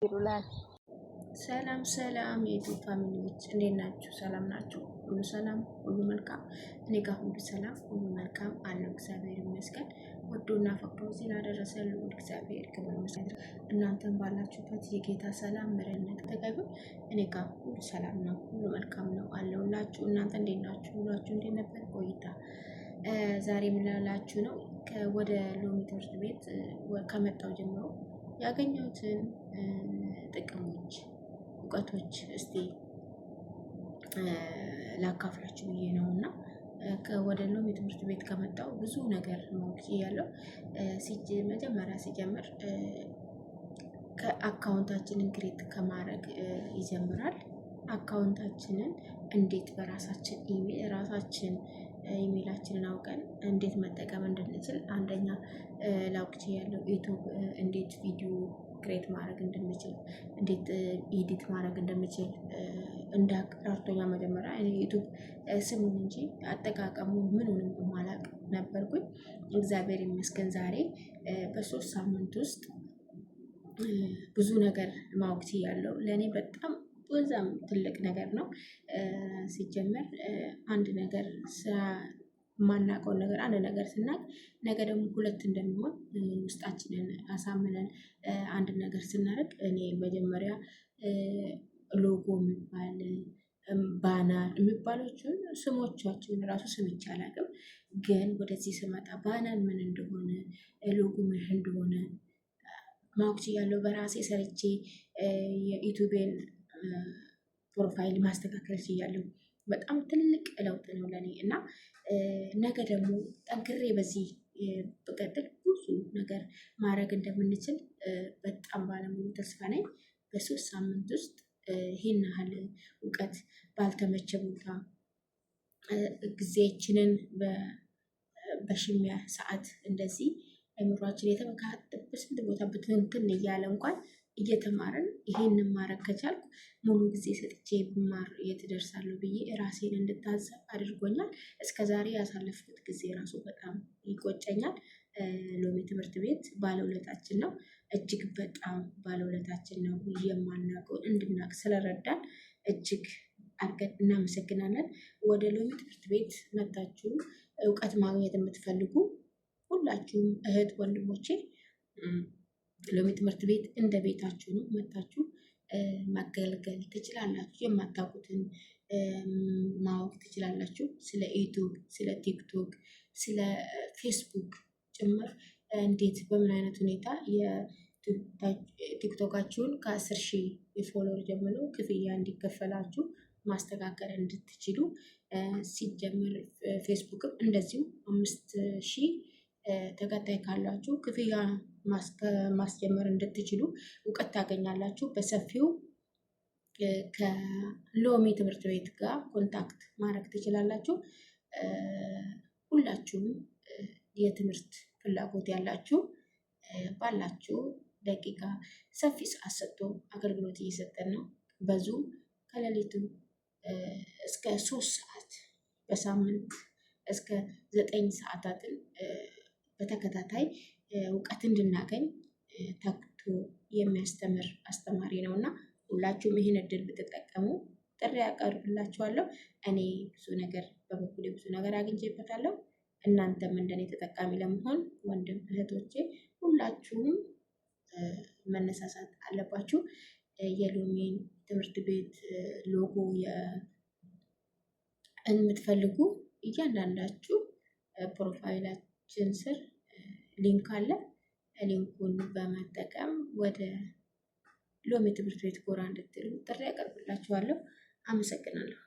ይሩላል። ሰላም ሰላም የዩቲዩብ ፋሚሊዎች እንዴት ናችሁ? ሰላም ናችሁ? ሁሉ ሰላም፣ ሁሉ መልካም። እኔ ጋር ሁሉ ሰላም፣ ሁሉ መልካም አለው። እግዚአብሔር ይመስገን። ወዶና ፈቅዶ ስላደረሰ ልዑል እግዚአብሔር ክብር ይመስገን። እናንተም ባላችሁበት የጌታ ሰላም ምሕረት ተቀበሉ። እኔ ጋር ሁሉ ሰላም ነው፣ ሁሉ መልካም ነው አለውላችሁ። እናንተ እንዴት ናችሁ? ሁላችሁ እንዴት ነበር ቆይታ? ዛሬ የምላላችሁ ነው ወደ ሎሚ ትምህርት ቤት ከመጣው ጀምሮ ያገኘሁትን ጥቅሞች፣ እውቀቶች እስቲ ላካፍላችሁ ብዬ ነው እና ወደ ሎሚ ትምህርት ቤት ከመጣው ብዙ ነገር ማወቅ ያለው መጀመሪያ ሲጀምር ከአካውንታችንን ክሬት ከማድረግ ይጀምራል። አካውንታችንን እንዴት በራሳችን ኢሜላችንን አውቀን እንዴት መጠቀም እንድንችል አንደኛ ላውቅ ያለው ዩቱብ እንዴት ቪዲዮ ክሬት ማድረግ እንደምችል እንዴት ኤዲት ማድረግ እንደምችል እንዳቀራርቶኛ መጀመሪያ ዩቱብ ስሙን እንጂ አጠቃቀሙን ምኑንም ማላቅ ነበርኩኝ። እግዚአብሔር ይመስገን ዛሬ በ3 ሳምንት ውስጥ ብዙ ነገር ማወቅ ያለው ለእኔ በጣም በዛም ትልቅ ነገር ነው። ሲጀመር አንድ ነገር ስራ ማናውቀውን ነገር አንድ ነገር ስናቅ ነገ ደግሞ ሁለት እንደሚሆን ውስጣችንን አሳምነን አንድ ነገር ስናደርግ እኔ መጀመሪያ ሎጎ የሚባል ባነር የሚባሎችን ስሞቻችን ራሱ ሰምቼ አላውቅም። ግን ወደዚህ ስመጣ ባነር ምን እንደሆነ ሎጎ ምን እንደሆነ ማወቅ ችያለሁ። በራሴ ሰርቼ የዩቲዩብን ፕሮፋይል ማስተካከል ችያለሁ። በጣም ትልቅ ለውጥ ነው ለኔ እና ነገ ደግሞ ጠንክሬ በዚህ ብቀጥል ብዙ ነገር ማድረግ እንደምንችል በጣም ባለሙሉ ተስፋ ነኝ። በ3 ሳምንት ውስጥ ይህን ያህል እውቀት ባልተመቸ ቦታ ጊዜያችንን በሽሚያ ሰዓት እንደዚህ አእምሯችን የተመካተበት ስንት ቦታ ብትንትን እያለ እንኳን እየተማርን ይሄንን ማድረግ ከቻልኩ ሙሉ ጊዜ ሰጥቼ ብማር የት እደርሳለሁ ብዬ ራሴን እንድታዘብ አድርጎኛል። እስከዛሬ ያሳለፍኩት ጊዜ ራሱ በጣም ይቆጨኛል። ሎሚ ትምህርት ቤት ባለውለታችን ነው፣ እጅግ በጣም ባለውለታችን ነው። የማናውቀው እንድናውቅ ስለረዳን እጅግ አድርገን እናመሰግናለን። ወደ ሎሚ ትምህርት ቤት መታችሁ እውቀት ማግኘት የምትፈልጉ ሁላችሁም እህት ወንድሞቼ ሎሚ ትምህርት ቤት እንደ ቤታችሁ ነው። መታችሁ ማገልገል ትችላላችሁ። የማታውቁትን ማወቅ ትችላላችሁ። ስለ ዩቱብ፣ ስለ ቲክቶክ፣ ስለ ፌስቡክ ጭምር እንዴት በምን አይነት ሁኔታ የቲክቶካችሁን ከ10,000 የፎሎወር ጀምሮ ክፍያ እንዲከፈላችሁ ማስተካከል እንድትችሉ ሲጀምር ፌስቡክም እንደዚሁ 5,000 ተከታይ ካላችሁ ክፍያ ማስጀመር እንድትችሉ እውቀት ታገኛላችሁ። በሰፊው ከሎሚ ትምህርት ቤት ጋር ኮንታክት ማድረግ ትችላላችሁ። ሁላችሁም የትምህርት ፍላጎት ያላችሁ ባላችሁ ደቂቃ ሰፊ ሰዓት ሰጥቶ አገልግሎት እየሰጠን ነው። በዙም ከሌሊቱ እስከ 3 ሰዓት በሳምንት እስከ 9 ሰዓታትን በተከታታይ እውቀት እንድናገኝ ተግቶ የሚያስተምር አስተማሪ ነው እና ሁላችሁም ይህን እድል ብትጠቀሙ ጥሪ ያቀርብላችኋለሁ። እኔ በበኩሌ ብዙ ነገር አግኝቼበታለሁ። እናንተም እንደኔ ተጠቃሚ ለመሆን ወንድም እህቶቼ ሁላችሁም መነሳሳት አለባችሁ። የሎሚ ትምህርት ቤት ሎጎ የምትፈልጉ እያንዳንዳችሁ ፕሮፋይላችን ስር ሊንክ አለ። ሊንኩን በመጠቀም ወደ ሎሚ ትምህርት ቤት ጎራ እንድትሉ ጥሪ ያቀርብላችኋለሁ። አመሰግናለሁ።